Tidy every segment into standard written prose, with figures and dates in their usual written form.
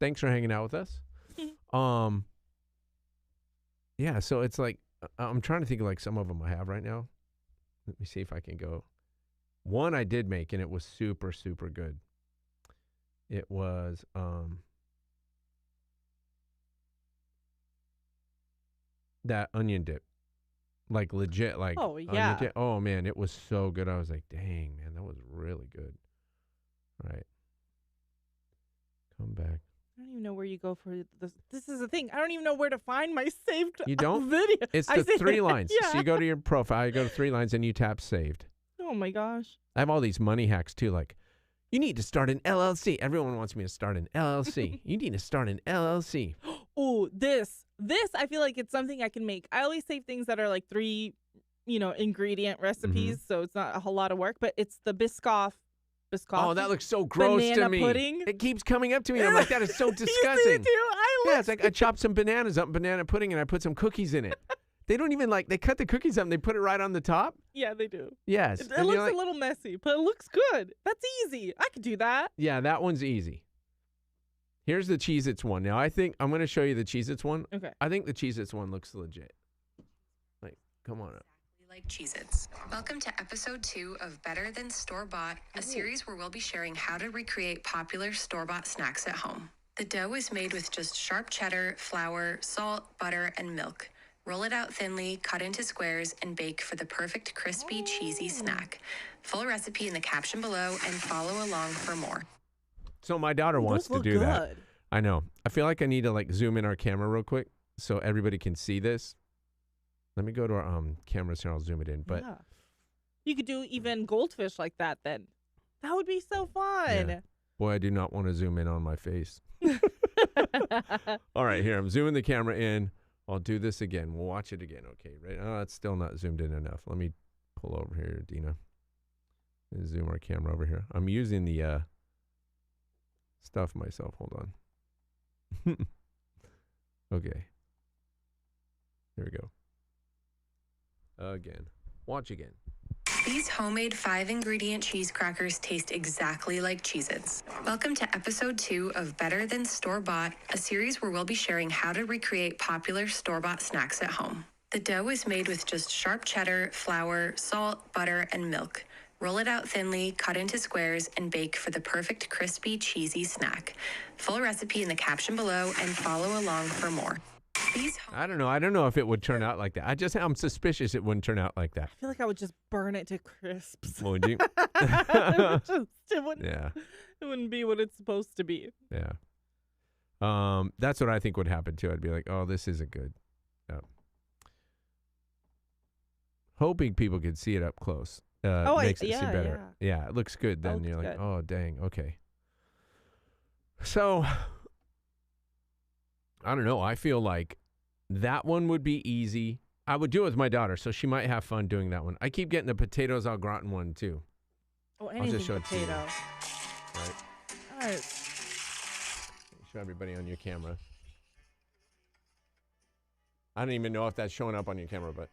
Thanks for hanging out with us. Yeah, so it's like, I'm trying to think of like some of them I have right now. Let me see if I can go. One I did make, and it was super, super good. It was, that onion dip. Like legit, like onion dip. Oh, man, it was so good. I was like, dang, man, that was really good. All right. Come back. I don't even know where you go for this. This is the thing. I don't even know where to find my saved You don't? video. It's the 3 lines. Yeah. So you go to your profile, you go to 3 lines, and you tap saved. Oh, my gosh. I have all these money hacks, too, like, you need to start an LLC. Everyone wants me to start an LLC. You need to start an LLC. Oh, this, I feel like it's something I can make. I always save things that are like 3, ingredient recipes, so it's not a whole lot of work, but it's the Biscoff. Oh, that looks so gross to me. Pudding. It keeps coming up to me, and I'm like, that is so disgusting. You see it too? Yeah, it's like I chopped some bananas up in banana pudding, and I put some cookies in it. They don't even they cut the cookies up and they put it right on the top? Yeah, they do. Yes. It looks a little messy, but it looks good. That's easy. I could do that. Yeah, that one's easy. Here's the Cheez-Its one. Now, I think I'm going to show you the Cheez-Its one. Okay. I think the Cheez-Its one looks legit. Like, come on up. Like Cheez-Its. Welcome to episode 2 of Better Than Store-Bought, a series where we'll be sharing how to recreate popular store-bought snacks at home. The dough is made with just sharp cheddar, flour, salt, butter, and milk. Roll it out thinly, cut into squares, and bake for the perfect crispy, cheesy snack. Full recipe in the caption below and follow along for more. So my daughter wants to do that. I know. I feel like I need to zoom in our camera real quick so everybody can see this. Let me go to our cameras here. I'll zoom it in. But yeah. You could do even goldfish like that then. That would be so fun. Yeah. Boy, I do not want to zoom in on my face. All right, here. I'm zooming the camera in. I'll do this again. We'll watch it again. Okay, right? Oh, it's still not zoomed in enough. Let me pull over here, Edina. And zoom our camera over here. I'm using the stuff myself. Hold on. Okay. Here we go. Again. Watch again. These homemade 5-ingredient cheese crackers taste exactly like Cheez-Its. Welcome to episode 2 of Better Than Store-Bought, a series where we'll be sharing how to recreate popular store-bought snacks at home. The dough is made with just sharp cheddar, flour, salt, butter, and milk. Roll it out thinly, cut into squares, and bake for the perfect crispy, cheesy snack. Full recipe in the caption below and follow along for more. I don't know. I don't know if it would turn out like that. I'm suspicious it wouldn't turn out like that. I feel like I would just burn it to crisps. Would you? It wouldn't be what it's supposed to be. Yeah. That's what I think would happen too. I'd be like, oh, this isn't good. Hoping people could see it up close. Makes it seem better. Yeah, it looks good. Then you're like, oh, dang, okay. So, I don't know. I feel like that one would be easy. I would do it with my daughter, so she might have fun doing that one. I keep getting the potatoes au gratin one, too. Oh, anything potato. Right. All right. Show everybody on your camera. I don't even know if that's showing up on your camera, but...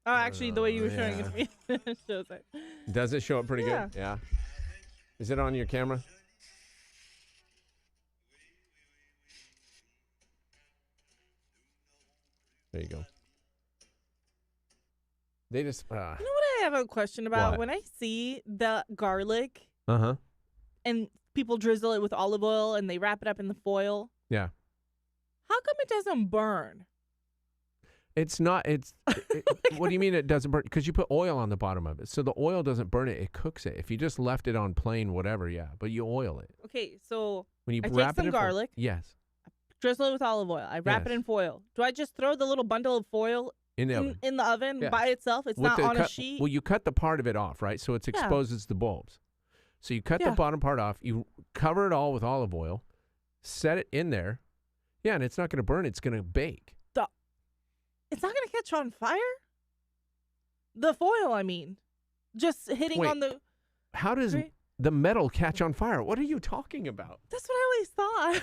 Oh, actually, the way you were showing it to me shows it. Does it show up pretty good? Yeah. Is it on your camera? There you go. They just... You know what I have a question about? When I see the garlic and people drizzle it with olive oil and they wrap it up in the foil. Yeah. How come it doesn't burn? It's not, what do you mean it doesn't burn? Because you put oil on the bottom of it. So the oil doesn't burn it, it cooks it. If you just left it on plain whatever, yeah, but you oil it. Okay, so when you I wrap take some garlic. Yes. Drizzle it with olive oil. I wrap it in foil. Do I just throw the little bundle of foil in the oven by itself? It's not on a sheet? Well, you cut the part of it off, right? So it exposes the bulbs. So you cut the bottom part off. You cover it all with olive oil. Set it in there. Yeah, and it's not going to burn. It's going to bake. It's not going to catch on fire? The foil, I mean. Just hitting on the... How does the metal catch on fire? What are you talking about? That's what I always thought.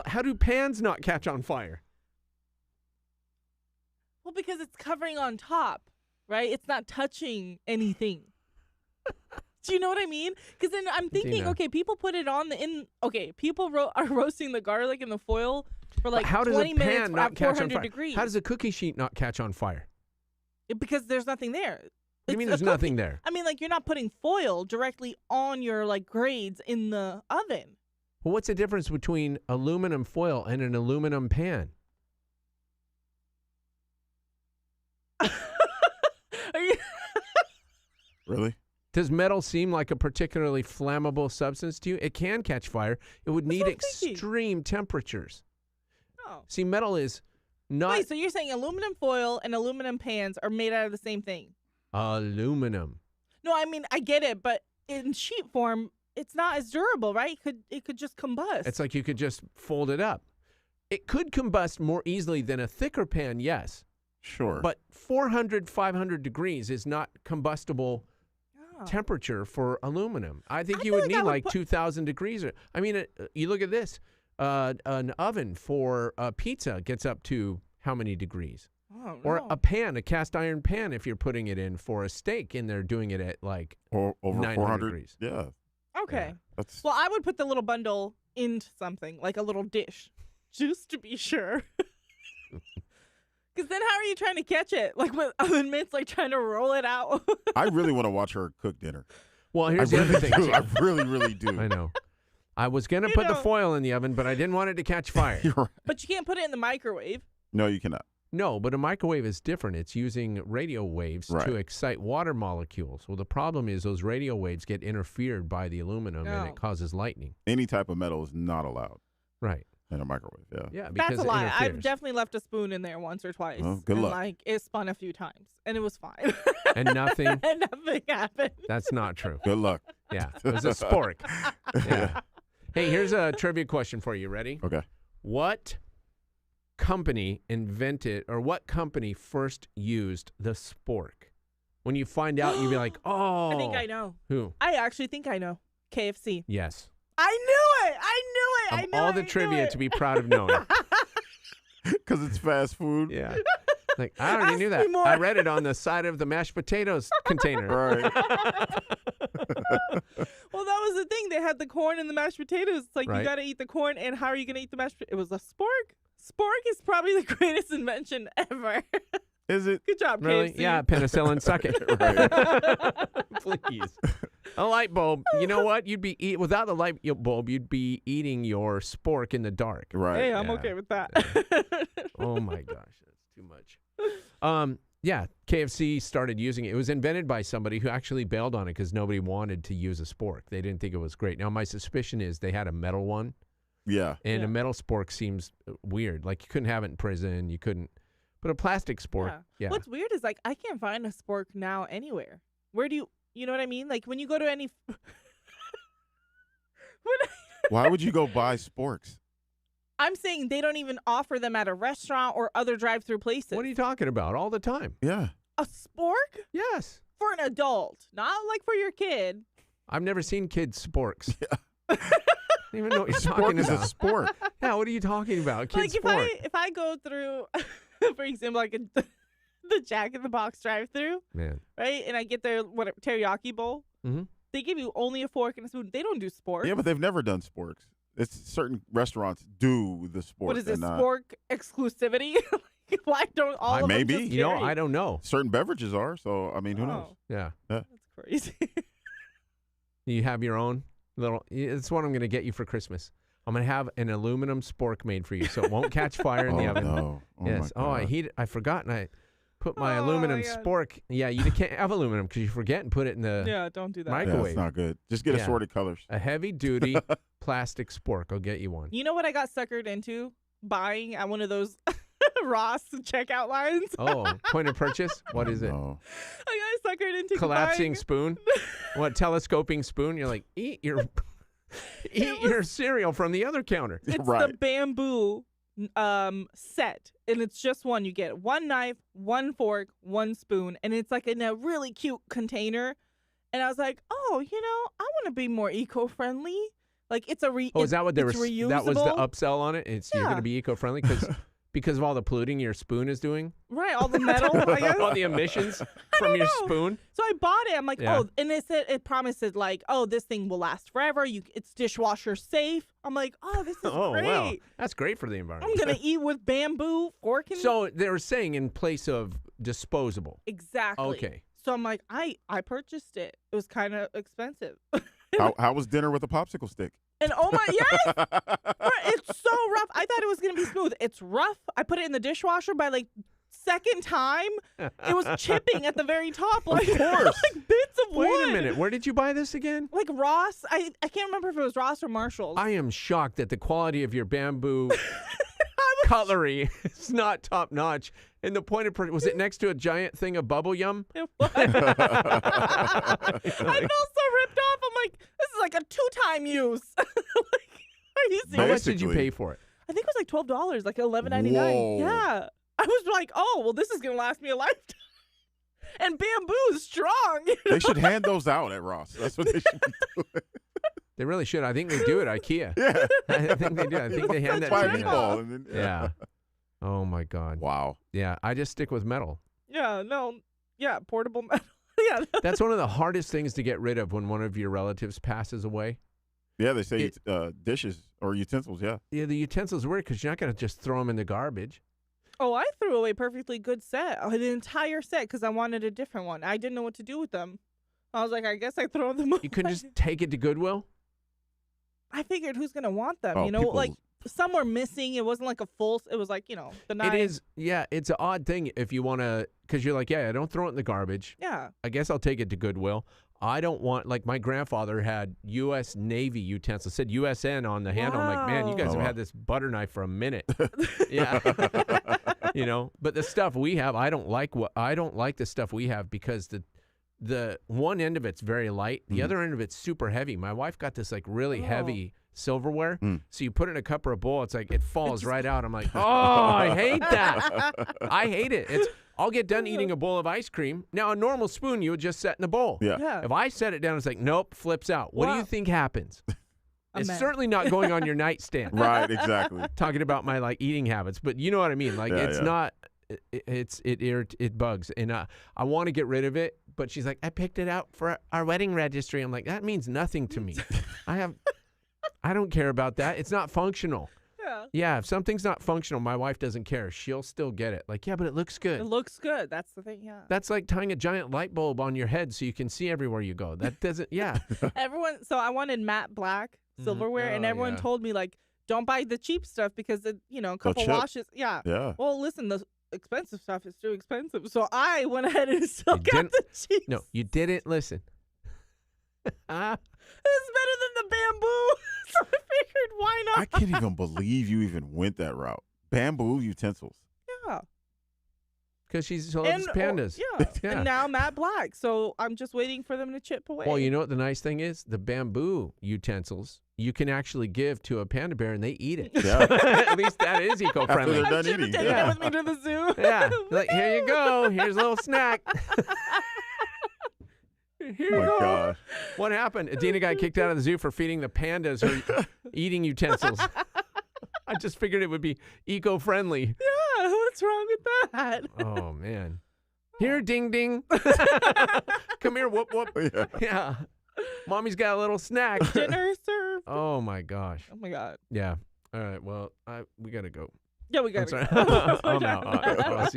How do pans not catch on fire? Well, because it's covering on top, right? It's not touching anything. Do you know what I mean? Because then I'm thinking, Dina. okay, people put it on people are roasting the garlic in the foil for like How does 20 a minutes pan not at catch 400 on fire? degrees. How does a cookie sheet not catch on fire? Because there's nothing there. What do you mean It's a there's nothing cookie- there? I mean, like, you're not putting foil directly on your like grades in the oven. Well, what's the difference between aluminum foil and an aluminum pan? Are you? Really? Does metal seem like a particularly flammable substance to you? It can catch fire. It would need what I'm thinking. extreme temperatures. Oh. See, metal is not Wait, so you're saying aluminum foil and aluminum pans are made out of the same thing? aluminum. No, I mean I get it, but in sheet form, it's not as durable, right? It could just combust. It's like you could just fold it up. It could combust more easily than a thicker pan, yes. Sure. But 400, 500 degrees is not combustible Oh. temperature for aluminum. I think I you feel would like I need would like put- 2,000 degrees. I mean, you look at this. An oven for pizza gets up to how many degrees? Oh, Or no. a pan, a cast iron pan, if you're putting it in for a steak and they're doing it at like Or over 900 400 degrees. Yeah. Okay. That's Well, I would put the little bundle into something, like a little dish, just to be sure. Because then how are you trying to catch it? Like with oven mitts, like trying to roll it out? I really want to watch her cook dinner. Well, here's I the really other thing. do. too. I really, really do. I know. I was going to You put the know- foil in the oven, but I didn't want it to catch fire. You're right. But you can't put it in the microwave. No, you cannot. No, but a microwave is different. It's using radio waves Right. to excite water molecules. Well, the problem is those radio waves get interfered by the aluminum and Oh. it causes lightning. Any type of metal is not allowed Right. in a microwave. Yeah. Yeah, because That's a it lie. I've interferes. definitely left a spoon in there once or twice. Well, good and, luck. Like it spun a few times, and it was fine. And nothing? and nothing happened. That's not true. Good luck. Yeah, it was a spork. Yeah. Hey, here's a trivia question for you. Ready? Okay. What company invented, or what company first used the spork? When you find out, you'll be like, oh. I think I know. Who? I actually think I know. KFC. Yes. I knew it. I knew it. I Of knew all it. the I knew trivia it. to be proud of knowing. Because it's fast food. Yeah. Like, I already Ask knew me that. more. I read it on the side of the mashed potatoes container. Right. Well, that was the thing. They had the corn and the mashed potatoes. It's like Right. you got to eat the corn, and how are you going to eat the mashed potatoes? It was a spork. Spork is probably the greatest invention ever. Is it? Good job, Really? KFC. Yeah, penicillin, suck it. Please. A light bulb. You know what? You'd be without the light bulb, you'd be eating your spork in the dark. Right. Hey, I'm Yeah. okay with that. Oh my gosh, that's too much. Yeah, KFC started using it. It was invented by somebody who actually bailed on it because nobody wanted to use a spork. They didn't think it was great. Now my suspicion is they had a metal one, Yeah. and Yeah. a metal spork seems weird. Like you couldn't have it in prison. You couldn't. But a plastic spork, yeah. What's weird is like I can't find a spork now anywhere. Where do you know what I mean? Like when you go to any. Why would you go buy sporks? I'm saying they don't even offer them at a restaurant or other drive-through places. What are you talking about? All the time. Yeah. A spork Yes. for an adult, not like for your kid. I've never seen kids sporks. I don't even know what you're talking Spork is a about. spork. Yeah, what are you talking about? Kids Like spork. if I go through, for example, like the Jack in the Box drive-through, Man. right, and I get their teriyaki bowl, Mhm. they give you only a fork and a spoon. They don't do sporks. Yeah, but they've never done sporks. It's certain restaurants do the spork. What is this and not- spork exclusivity? Like, why don't all of Maybe. them just You know, carry? I don't know. Certain beverages are. So I mean, who knows? Oh, Yeah. that's crazy. You have your own little. It's what I'm going to get you for Christmas. I'm going to have an aluminum spork made for you, so it won't catch fire in the Oh, oven. no. Oh, Yes. my Oh, I God. heat. I forgot, and I put my Oh, aluminum my God. spork. Yeah, you can't have aluminum because you forget and put it in the Yeah, don't do that. Yeah, microwave. it's not good. Just get Yeah. assorted colors. A heavy-duty plastic spork. I'll get you one. You know what I got suckered into buying at one of those Ross checkout lines? Oh, point of purchase. What is it? No. I got suckered into Collapsing buying. spoon. What? Telescoping spoon. You're like, eat your your cereal from the other counter. It's Right. the bamboo set, and it's just one. You get one knife, one fork, one spoon, and it's like in a really cute container. And I was like, oh, you know, I want to be more eco-friendly. Like it's a Oh, is that what they were? it's reusable. That was the upsell on it. It's you're going Yeah. to be eco-friendly because because of all the polluting your spoon is doing? Right, all the metal, I guess. All the emissions from your spoon? So I bought it. I'm like, Yeah. oh, and it promises like, oh, this thing will last forever. It's dishwasher safe. I'm like, oh, this is great. Wow. That's great for the environment. I'm gonna eat with bamboo fork and So they were saying in place of disposable. exactly. Okay. So I'm like, I purchased it. It was kind of expensive. How was dinner with a popsicle stick? And oh my, yes, it's so rough. I thought it was gonna be smooth. It's rough. I put it in the dishwasher by like second time. It was chipping at the very top, like, Of course. like bits of wood. Wait a minute. Where did you buy this again? Like Ross. I can't remember if it was Ross or Marshall's. I am shocked that the quality of your bamboo cutlery is not top notch. And the point of was it next to a giant thing of bubble yum? It was. I felt so ripped off. I'm like, this is like a 2-time use. Like, are you How serious? much did you Basically. pay for it? I think it was like $12, like $11.99. Whoa. Yeah. I was like, oh, well, this is gonna last me a lifetime. And bamboo is strong. They should hand those out at Ross. That's what they should be doing. They really should. I think they do at IKEA. Yeah. I think they do. I think they hand that Try a to you. meatball. And then, Yeah. Oh my God. Wow. Yeah. I just stick with metal. Yeah, no. Yeah, portable metal. Yeah. That's one of the hardest things to get rid of when one of your relatives passes away. Yeah, they say dishes or utensils. Yeah. Yeah, the utensils work because you're not going to just throw them in the garbage. Oh, I threw away a perfectly good set, an entire set, because I wanted a different one. I didn't know what to do with them. I was like, I guess I throw them away. You couldn't just take it to Goodwill? I figured who's going to want them? Oh, you know, people- like some were missing. It wasn't like a full, it was like, the knife. It is. Yeah, it's an odd thing if you want to, because you're like, yeah, I don't throw it in the garbage. Yeah. I guess I'll take it to Goodwill. I don't want, like my grandfather had U.S. Navy utensils, said USN on the handle. I'm like, man, you guys Wow. have had this butter knife for a minute. Yeah. But the stuff we have, I don't like the stuff we have because the one end of it's very light. The other end of it's super heavy. My wife got this like really heavy silverware. So you put it in a cup or a bowl, it's like it falls right out. I'm like, oh, I hate that. I hate it. I'll get done eating a bowl of ice cream. Now, a normal spoon you would just set in a bowl. Yeah. Yeah. If I set it down, it's like, nope, flips out. What do you Wow. think happens? A It's mess. certainly not going on your nightstand. Right. Exactly. Talking about my like eating habits, but you know what I mean. Like Yeah, it's yeah. not. It bugs, and I want to get rid of it. But she's like, I picked it out for our wedding registry. I'm like, that means nothing to me. I don't care about that. It's not functional. Yeah. Yeah, if something's not functional, my wife doesn't care. She'll still get it. Like, yeah, but it looks good. It looks good. That's the thing. Yeah. That's like tying a giant light bulb on your head so you can see everywhere you go. That doesn't. Yeah. Everyone. So I wanted matte black silverware, and Oh, everyone yeah. told me like, don't buy the cheap stuff because it, a couple chip. washes. Yeah. Yeah. Well, listen, the expensive stuff is too expensive. So I went ahead and still got didn't- the cheap. No, you didn't listen. It's better than the bamboo. So I figured, why not? I can't even believe you even went that route. Bamboo utensils. Yeah. Because she loves pandas. Yeah. Yeah. And now matte black. So I'm just waiting for them to chip away. Well, you know what the nice thing is? The bamboo utensils you can actually give to a panda bear and they eat it. Yeah. At least that is eco-friendly. they're I done should have eating. taken Yeah. it with me to the zoo. Yeah. Like, here you go. Here's a little snack. Here Oh you my go. gosh. What happened? Edina got kicked out of the zoo for feeding the pandas her eating utensils. I just figured it would be eco-friendly. Yeah, what's wrong with that? Oh, man. Here, ding, ding. Come here, whoop, whoop. Yeah. Yeah. Mommy's got a little snack. Dinner served. Oh, my gosh. Oh my God. Yeah. All right. Well, we got to go. Yeah, we I'm got sorry. to I'm out. I'll see you.